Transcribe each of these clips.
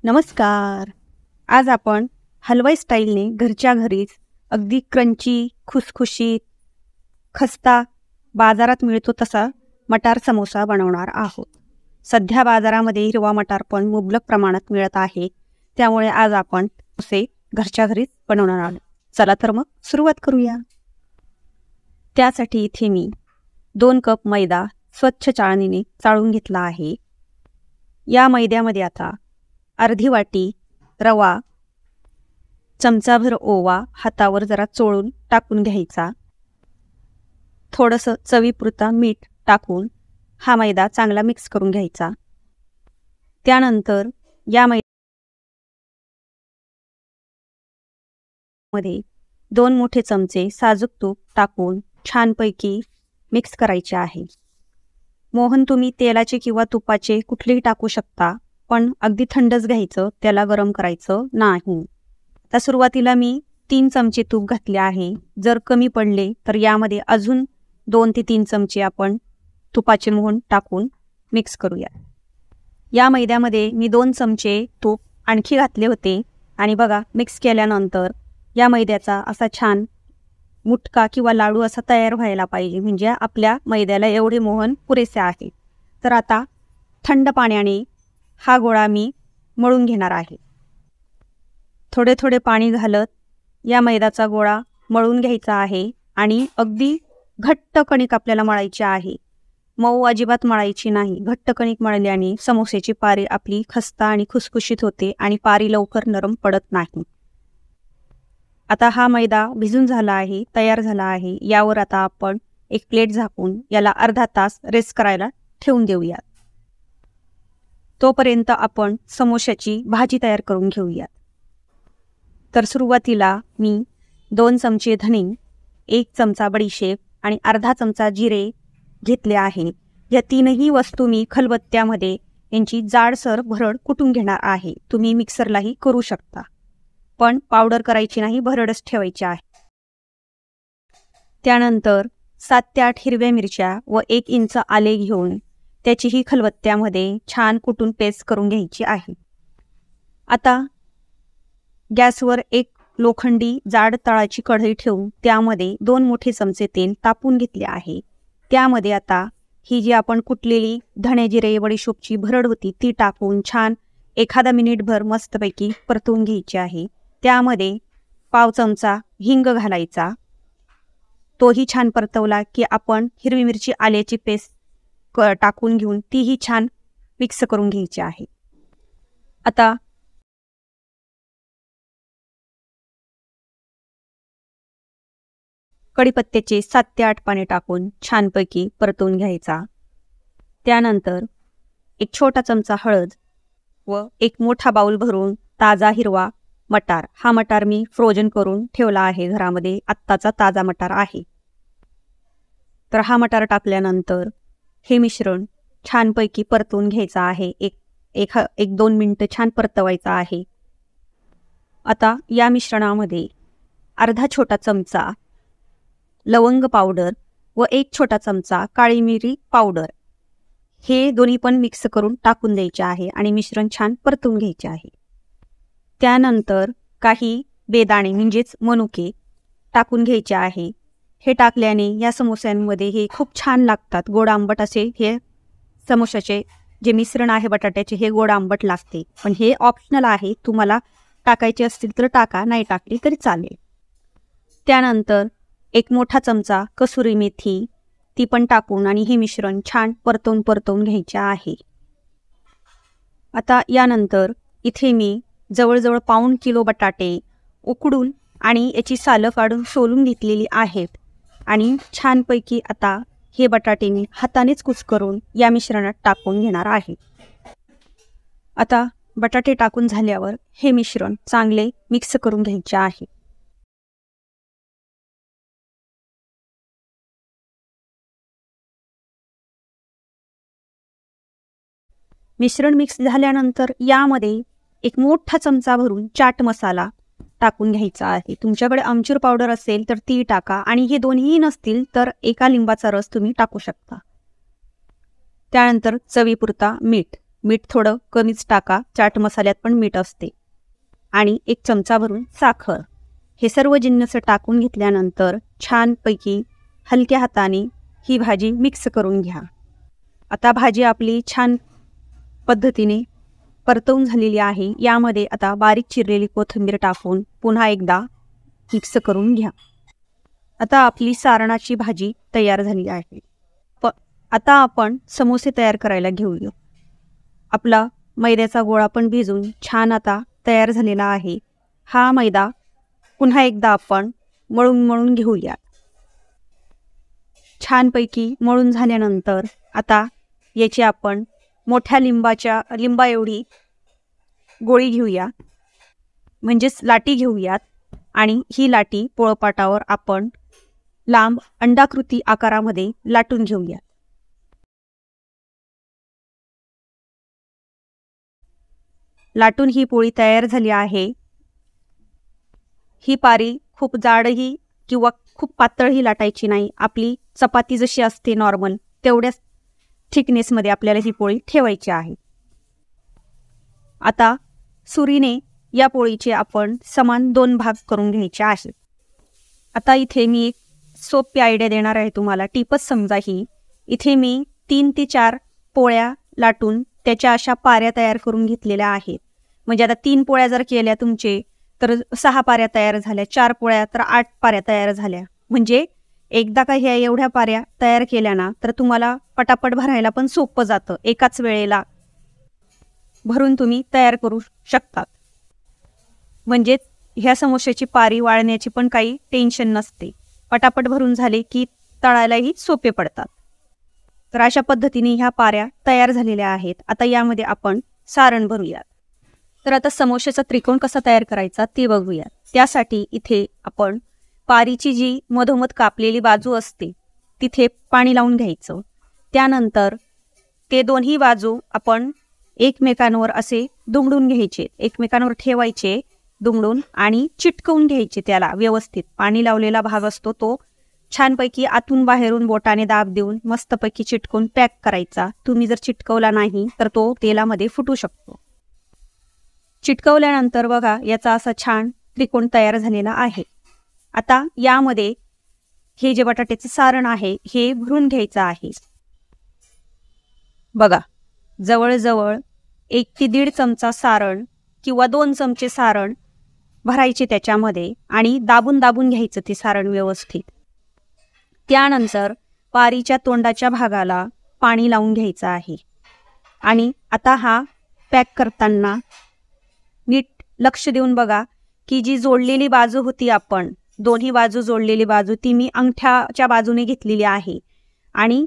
नमस्कार. आज आपण हलवाई स्टाईलने घरच्या घरीच अगदी क्रंची, खुसखुशीत, खस्ता बाजारात मिळतो तसा मटार समोसा बनवणार आहोत. सध्या बाजारामध्ये हिरवा मटार पण मुबलक प्रमाणात मिळत आहे. त्यामुळे आज आपण असे घरच्या घरीच बनवणार आहोत. चला तर मग सुरुवात करूया. त्यासाठी इथे मी 2 कप मैदा स्वच्छ चाळणीने चाळून घेतला आहे. या मैद्यामध्ये आता अर्धी वाटी रवा, चमचाभर ओवा हातावर जरा चोळून टाकून घ्यायचा. थोडंसं चवीपुरता मीठ टाकून हा मैदा चांगला मिक्स करून घ्यायचा. त्यानंतर या मैद्यामध्ये 2 मोठे चमचे साजूक तूप टाकून छानपैकी मिक्स करायचे आहे. मोहन तुम्ही तेलाचे किंवा तुपाचे कुठलेही टाकू शकता, पण अगदी थंडच घ्यायचं, त्याला गरम करायचं नाही. आता सुरुवातीला मी 3 चमचे तूप घातले आहे. जर कमी पडले तर यामध्ये अजून 2 ते 3 चमचे आपण तुपाचे मोहन टाकून मिक्स करूया. या मैद्यामध्ये मी 2 चमचे तूप आणखी घातले होते आणि बघा मिक्स केल्यानंतर या मैद्याचा असा छान मुटका किंवा लाडू असा तयार व्हायला पाहिजे. म्हणजे आपल्या मैद्याला एवढे मोहन पुरेसे आहे. तर आता थंड पाण्याने हा गोळा मी मळून घेणार आहे. थोडे थोडे पाणी घालत या मैद्याचा गोळा मळून घ्यायचा आहे आणि अगदी घट्ट कणिक आपल्याला मळायची आहे. मऊ अजिबात मळायची नाही. घट्ट कणिक मळल्याने समोसेची पारी आपली खस्ता आणि खुसखुशीत होते आणि पारी लवकर नरम पडत नाही. आता हा मैदा भिजून झाला आहे, तयार झाला आहे. यावर आता आपण एक प्लेट झाकून याला अर्धा तास रेस्ट करायला ठेवून देऊयात. तोपर्यंत आपण समोशाची भाजी तयार करून घेऊयात. तर सुरुवातीला मी 2 चमचे धणे, 1 चमचा बडीशेप आणि अर्धा चमचा जिरे घेतले आहे. या तीनही वस्तू मी खलबत्त्यामध्ये यांची जाडसर भरड कुटून घेणार आहे. तुम्ही मिक्सरलाही करू शकता, पण पावडर करायची नाही, भरडच ठेवायची आहे. त्यानंतर 7 ते 8 हिरव्या मिरच्या व 1 इंच आले घेऊन त्याचीही खलबत्त्यामध्ये छान कुटून पेस्ट करून घ्यायची आहे. आता गॅसवर एक लोखंडी जाड तळाची कढई ठेवून त्यामध्ये 2 मोठे चमचे तेल तापून घेतले आहे. त्यामध्ये आता ही जी आपण कुटलेली धणे जिरे बडीशोपची भरड होती ती टाकून छान एखादा मिनिटभर मस्तपैकी परतवून घ्यायची आहे. त्यामध्ये पाव चमचा हिंग घालायचा. तोही छान परतवला की आपण हिरवी मिरची आल्याची पेस्ट टाकून घेऊन तीही छान मिक्स करून घ्यायची आहे. आता कढीपत्त्याचे 7 ते 8 पाने टाकून छानपैकी परतवून घ्यायचा. त्यानंतर एक छोटा चमचा हळद व एक मोठा बाउल भरून ताजा हिरवा मटार, हा मटार मी फ्रोजन करून ठेवला आहे घरामध्ये, आत्ताचा ताजा मटार आहे. तर हा मटार टाकल्यानंतर हे मिश्रण छानपैकी परतवून घ्यायचं आहे. एक 2 मिनिटं छान परतवायचं आहे. आता या मिश्रणामध्ये अर्धा छोटा चमचा लवंग पावडर व 1 छोटा चमचा काळी मिरी पावडर हे दोन्ही पण मिक्स करून टाकून द्यायचे आहे आणि मिश्रण छान परतवून घ्यायचे आहे. त्यानंतर काही बेदाणे म्हणजेच मनुके टाकून घ्यायचे आहे. हे टाकल्याने या समोस्यांमध्ये हे खूप छान लागतात. गोड आंबट असे हे समोशाचे जे मिश्रण आहे बटाट्याचे हे गोड आंबट लागते, पण हे ऑप्शनल आहे. तुम्हाला टाकायचे असतील तर टाका, नाही टाकली तरी चालेल. त्यानंतर 1 मोठा चमचा कसुरी मेथी ती पण टाकून आणि हे मिश्रण छान परतवून घ्यायचे आहे. आता यानंतर इथे मी जवळजवळ पाऊण किलो बटाटे उकडून आणि याची सालं काढून सोलून घेतलेली आहेत आणि छानपैकी आता हे बटाटे मी हातानेच कुस्करून या मिश्रणात टाकून घेणार आहे. आता बटाटे टाकून झाल्यावर हे मिश्रण चांगले मिक्स करून घ्यायचे आहे. मिश्रण मिक्स झाल्यानंतर यामध्ये एक मोठा चमचा भरून चाट मसाला टाकून घ्यायचा आहे. तुमच्याकडे आमचूर पावडर असेल तर ती टाका आणि हे दोन्ही नसतील तर एका लिंबाचा रस तुम्ही टाकू शकता. त्यानंतर चवीपुरता मीठ. मीठ थोडं कमीच टाका, चाट मसाल्यात पण मीठ असते. आणि 1 चमचा भरून साखर. हे सर्व जिन्नस टाकून घेतल्यानंतर छानपैकी हलक्या हाताने ही भाजी मिक्स करून घ्या. आता भाजी आपली छान पद्धतीने परतवून झालेली आहे. यामध्ये आता बारीक चिरलेली कोथिंबीर टाकून पुन्हा एकदा मिक्स करून घ्या. आता आपली सारणाची भाजी तयार झाली आहे. आता आपण समोसे तयार करायला घेऊया. आपला मैद्याचा गोळा पण भिजून छान आता तयार झालेला आहे. हा मैदा पुन्हा एकदा आपण मळून घेऊया. छानपैकी मळून झाल्यानंतर आता याची आपण मोठ्या लिंबा एवढी गोळी घेऊया, म्हणजेच लाटी घेऊयात. आणि ही लाटी पोळपाटावर आपण लांब अंडाकृती आकारामध्ये लाटून घेऊया. लाटून ही पोळी तयार झाली आहे. ही पारी खूप जाडही किंवा खूप पातळही लाटायची नाही. आपली चपाती जशी असते नॉर्मल तेवढ्याच थिकनेसमध्ये आपल्याला ही पोळी ठेवायची आहे. आता सुरीने या पोळीचे आपण समान 2 भाग करून घ्यायचे आहेत. आता इथे मी एक सोपी आयडिया देणार आहे तुम्हाला, टिपच समजा ही. इथे मी 3 ते 4 पोळ्या लाटून त्याच्या अशा पाऱ्या तयार करून घेतलेल्या आहेत. म्हणजे आता 3 पोळ्या जर केल्या तुमचे तर 6 पाऱ्या तयार झाल्या, 4 पोळ्या तर 8 पाऱ्या तयार झाल्या. म्हणजे एकदा का ह्या एवढ्या पाऱ्या तयार केल्या ना तर तुम्हाला पटापट भरायला पण सोपं जातं. एकाच वेळेला भरून तुम्ही तयार करू शकतात. म्हणजे ह्या समोश्याची पारी वाळण्याची पण काही टेन्शन नसते. पटापट भरून झाले की तळायलाही सोपे पडतात. तर अशा पद्धतीने ह्या पाऱ्या तयार झालेल्या आहेत. आता यामध्ये आपण सारण भरूयात. तर आता समोश्याचा त्रिकोण कसा तयार करायचा ते बघूयात. त्यासाठी इथे आपण पारीची जी मधोमध कापलेली बाजू असते तिथे पाणी लावून घ्यायचं. त्यानंतर ते दोन्ही बाजू आपण एकमेकांवर असे दुमडून घ्यायचे, एकमेकांवर ठेवायचे दुमडून आणि चिटकवून घ्यायचे. त्याला व्यवस्थित पाणी लावलेला भाग असतो तो छानपैकी आतून बाहेरून बोटाने दाब देऊन मस्तपैकी चिटकवून पॅक करायचा. तुम्ही जर चिटकवला नाही तर तो तेलामध्ये फुटू शकतो. चिटकवल्यानंतर बघा याचा असा छान त्रिकोण तयार झालेला आहे. आता यामध्ये हे जे बटाट्याचे सारण आहे हे भरून घ्यायचं आहे. बघा जवळजवळ 1 ते 1.5 चमचा सारण किंवा 2 चमचे सारण भरायचे त्याच्यामध्ये आणि दाबून घ्यायचं ते सारण व्यवस्थित. त्यानंतर पारीच्या तोंडाच्या भागाला पाणी लावून घ्यायचं आहे. आणि आता हा पॅक करताना नीट लक्ष देऊन बघा की जी जोडलेली बाजू होती, आपण दोन्ही बाजू जोडलेली बाजू ती मी अंगठ्याच्या बाजूने घेतलेली आहे. आणि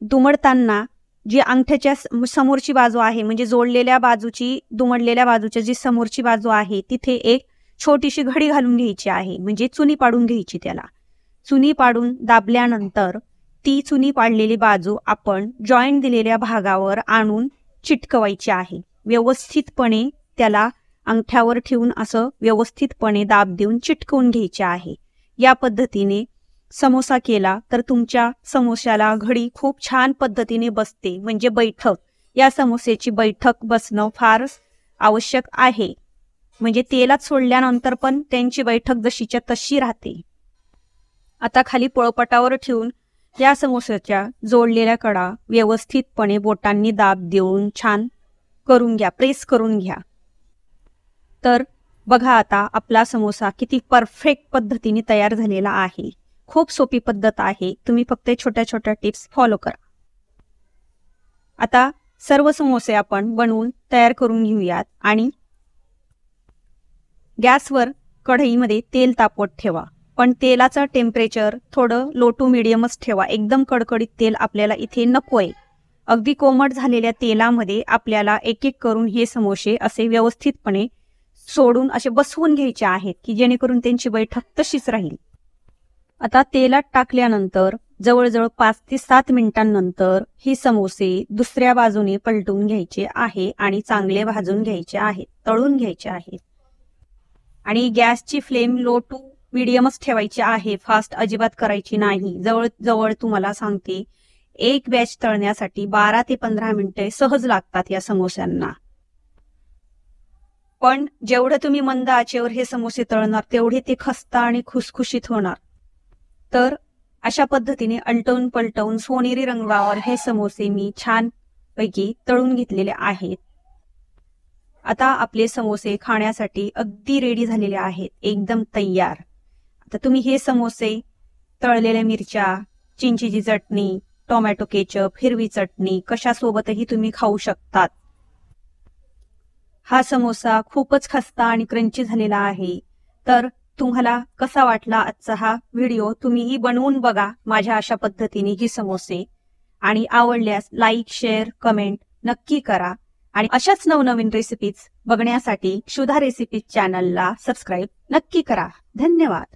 दुमडताना जी अंगठ्याच्या समोरची बाजू आहे म्हणजे जोडलेल्या बाजूची दुमडलेल्या बाजूच्या जी समोरची बाजू आहे तिथे एक छोटीशी घडी घालून घ्यायची आहे. म्हणजे चुनी पाडून घ्यायची. त्याला चुनी पाडून दाबल्यानंतर ती चुनी पाडलेली बाजू आपण जॉईंट दिलेल्या भागावर आणून चिटकवायची आहे. व्यवस्थितपणे त्याला अंगठ्यावर ठेवून असं व्यवस्थितपणे दाब देऊन चिटकवून घ्यायचे आहे. या पद्धतीने समोसा केला तर तुमच्या समोस्याला घडी खूप छान पद्धतीने बसते. म्हणजे बैठक, या समोस्याची बैठक बसणं फार आवश्यक आहे. म्हणजे तेलात सोडल्यानंतर पण त्यांची बैठक जशीच्या तशी राहते. आता खाली पोळपाटावर ठेवून या समोस्याच्या जोडलेल्या कडा व्यवस्थितपणे बोटांनी दाब देऊन छान करून घ्या, प्रेस करून घ्या. तर बघा आता आपला समोसा किती परफेक्ट पद्धतीने तयार झालेला आहे. खूप सोपी पद्धत आहे. तुम्ही फक्त छोट्या छोट्या टिप्स फॉलो करा. आता सर्व समोसे आपण बनवून तयार करून घेऊयात. आणि गॅसवर कढईमध्ये तेल तापवत ठेवा. पण तेलाचं टेम्परेचर थोडं लो टू मिडियमच ठेवा. एकदम कडकडीत तेल आपल्याला इथे नकोय. अगदी कोमट झालेल्या तेलामध्ये आपल्याला एक एक करून हे समोसे असे व्यवस्थितपणे सोडून असे बसवून घ्यायचे आहेत की जेणेकरून त्यांची बैठक तशीच राहील. आता तेलात टाकल्यानंतर जवळजवळ 5 ते 7 मिनिटांनंतर हे समोसे दुसऱ्या बाजूने पलटून घ्यायचे आहे आणि चांगले भाजून घ्यायचे आहेत, तळून घ्यायचे आहेत. आणि गॅसची फ्लेम लो टू मिडियमच ठेवायची आहे. फास्ट अजिबात करायची नाही. जवळ तुम्हाला सांगते एक बॅच तळण्यासाठी 12 ते 15 मिनिटे सहज लागतात या समोस्यांना. पण जेवढं तुम्ही मंद आचेवर हे समोसे तळणार तेवढे ते खस्ता आणि खुसखुशीत होणार. तर अशा पद्धतीने अलटवून पलटवून सोनेरी रंगावर हे समोसे मी छान पैकी तळून घेतलेले आहेत. आता आपले समोसे खाण्यासाठी अगदी रेडी झालेले आहेत, एकदम तयार. आता तुम्ही हे समोसे तळलेल्या मिरच्या, चिंचेची चटणी, टोमॅटो केचप, हिरवी चटणी कशासोबतही तुम्ही खाऊ शकतात. हा समोसा खूपच खस्ता आणि क्रंची झालेला आहे. तर तुम्हाला कसा वाटला आजचा हा व्हिडिओ? तुम्हीही बनवून बघा माझ्या अशा पद्धतीने ही समोसे, आणि आवडल्यास लाईक, शेअर, कमेंट नक्की करा. आणि अशाच नवनवीन रेसिपीज बघण्यासाठी क्षुधा रेसिपीज चॅनलला सबस्क्राईब नक्की करा. धन्यवाद.